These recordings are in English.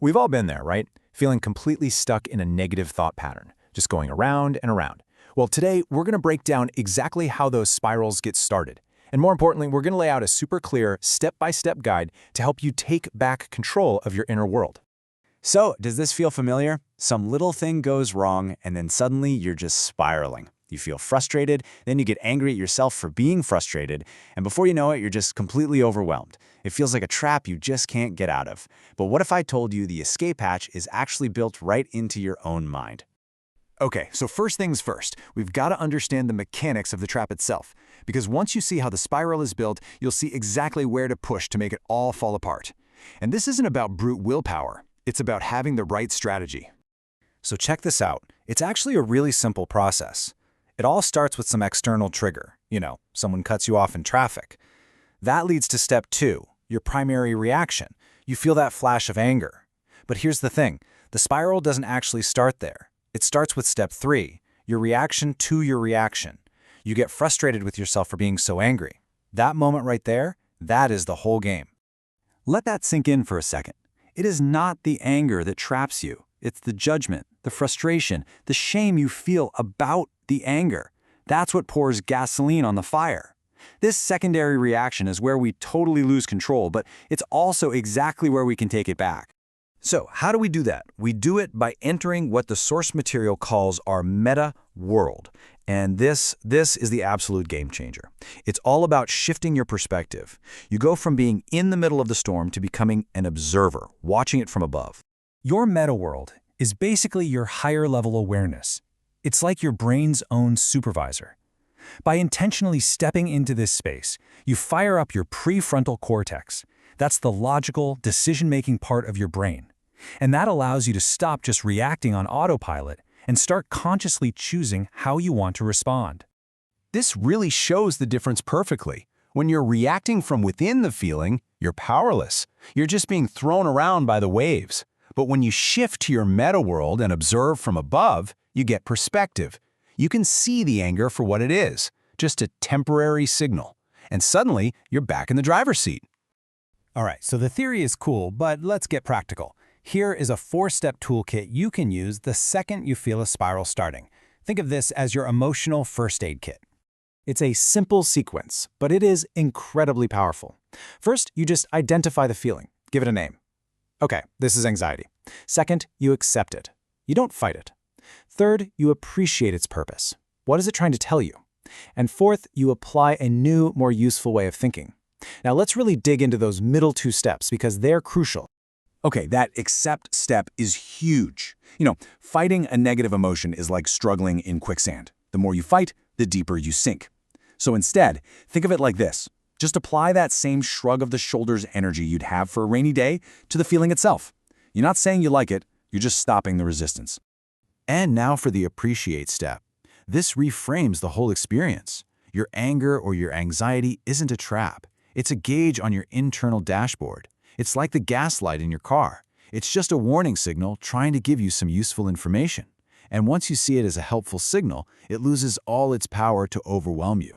We've all been there, right? Feeling completely stuck in a negative thought pattern, just going around and around. Well, today we're going to break down exactly how those spirals get started. And more importantly, we're going to lay out a super clear, step-by-step guide to help you take back control of your inner world. So, does this feel familiar? Some little thing goes wrong, and then suddenly you're just spiraling. You feel frustrated, then you get angry at yourself for being frustrated, and before you know it, you're just completely overwhelmed. It feels like a trap you just can't get out of. But what if I told you the escape hatch is actually built right into your own mind? Okay, so first things first, we've got to understand the mechanics of the trap itself. Because once you see how the spiral is built, you'll see exactly where to push to make it all fall apart. And this isn't about brute willpower. It's about having the right strategy. So check this out. It's actually a really simple process. It all starts with some external trigger. Someone cuts you off in traffic. That leads to step 2, your primary reaction. You feel that flash of anger. But here's the thing. The spiral doesn't actually start there. It starts with step 3, your reaction to your reaction. You get frustrated with yourself for being so angry. That moment right there, that is the whole game. Let that sink in for a second. It is not the anger that traps you. It's the judgment, the frustration, the shame you feel about the anger. That's what pours gasoline on the fire. This secondary reaction is where we totally lose control, but it's also exactly where we can take it back. So how do we do that? We do it by entering what the source material calls our meta world. And this is the absolute game changer. It's all about shifting your perspective. You go from being in the middle of the storm to becoming an observer, watching it from above. Your meta world is basically your higher level awareness. It's like your brain's own supervisor. By intentionally stepping into this space, you fire up your prefrontal cortex. That's the logical, decision-making part of your brain. And that allows you to stop just reacting on autopilot and start consciously choosing how you want to respond. This really shows the difference perfectly. When you're reacting from within the feeling, you're powerless. You're just being thrown around by the waves. But when you shift to your meta world and observe from above, you get perspective. You can see the anger for what it is, just a temporary signal. And suddenly, you're back in the driver's seat. All right, so the theory is cool, but let's get practical. Here is a 4-step toolkit you can use the second you feel a spiral starting. Think of this as your emotional first aid kit. It's a simple sequence, but it is incredibly powerful. First, you just identify the feeling. Give it a name. Okay, this is anxiety. Second, you accept it. You don't fight it. Third, you appreciate its purpose. What is it trying to tell you? And fourth, you apply a new, more useful way of thinking. Now let's really dig into those middle 2 steps because they're crucial. Okay, that accept step is huge. Fighting a negative emotion is like struggling in quicksand. The more you fight, the deeper you sink. So instead, think of it like this. Just apply that same shrug of the shoulders energy you'd have for a rainy day to the feeling itself. You're not saying you like it, you're just stopping the resistance. And now for the appreciate step. This reframes the whole experience. Your anger or your anxiety isn't a trap. It's a gauge on your internal dashboard. It's like the gas light in your car. It's just a warning signal trying to give you some useful information. And once you see it as a helpful signal, it loses all its power to overwhelm you.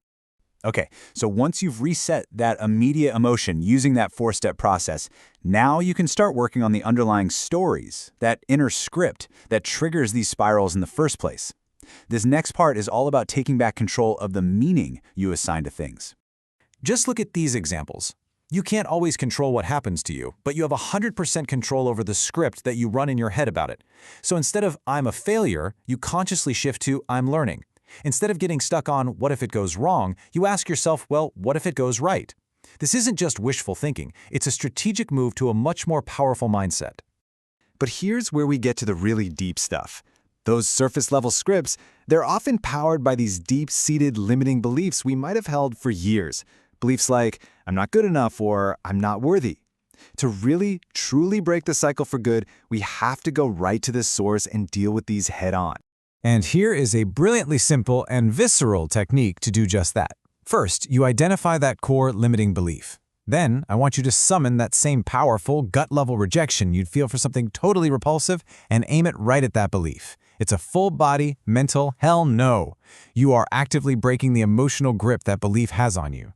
Okay, so once you've reset that immediate emotion using that 4-step process, now you can start working on the underlying stories, that inner script that triggers these spirals in the first place. This next part is all about taking back control of the meaning you assign to things. Just look at these examples. You can't always control what happens to you, but you have 100% control over the script that you run in your head about it. So instead of I'm a failure, you consciously shift to I'm learning. Instead of getting stuck on what if it goes wrong, you ask yourself, well, what if it goes right? This isn't just wishful thinking. It's a strategic move to a much more powerful mindset. But here's where we get to the really deep stuff. Those surface-level scripts, they're often powered by these deep-seated limiting beliefs we might have held for years. Beliefs like, I'm not good enough or I'm not worthy. To really, truly break the cycle for good, we have to go right to the source and deal with these head-on. And here is a brilliantly simple and visceral technique to do just that. First, you identify that core limiting belief. Then, I want you to summon that same powerful, gut-level rejection you'd feel for something totally repulsive and aim it right at that belief. It's a full-body, mental hell no. You are actively breaking the emotional grip that belief has on you.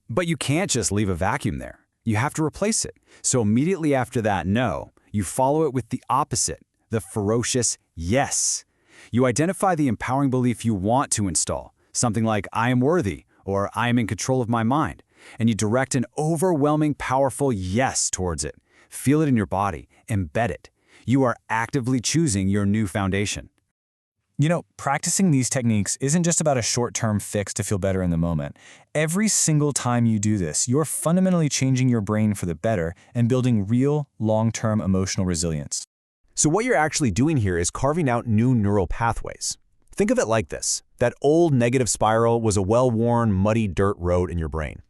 But you can't just leave a vacuum there. You have to replace it. So immediately after that no, You follow it with the opposite, the ferocious yes. You identify the empowering belief you want to install, something like I am worthy or I am in control of my mind, and you direct an overwhelming, powerful yes towards it. Feel it in your body, embed it. You are actively choosing your new foundation. You know, practicing these techniques isn't just about a short-term fix to feel better in the moment. Every single time you do this, you're fundamentally changing your brain for the better and building real, long-term emotional resilience. So what you're actually doing here is carving out new neural pathways. Think of it like this. That old negative spiral was a well-worn, muddy dirt road in your brain.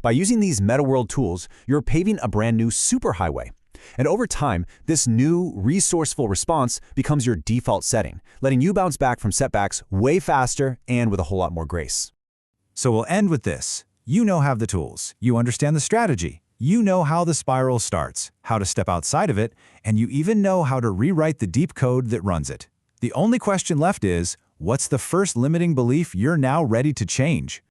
By using these meta-world tools, you're paving a brand new superhighway. And over time, this new, resourceful response becomes your default setting, letting you bounce back from setbacks way faster and with a whole lot more grace. So we'll end with this. You now have the tools. You understand the strategy. You know how the spiral starts, how to step outside of it, and you even know how to rewrite the deep code that runs it. The only question left is, what's the first limiting belief you're now ready to change?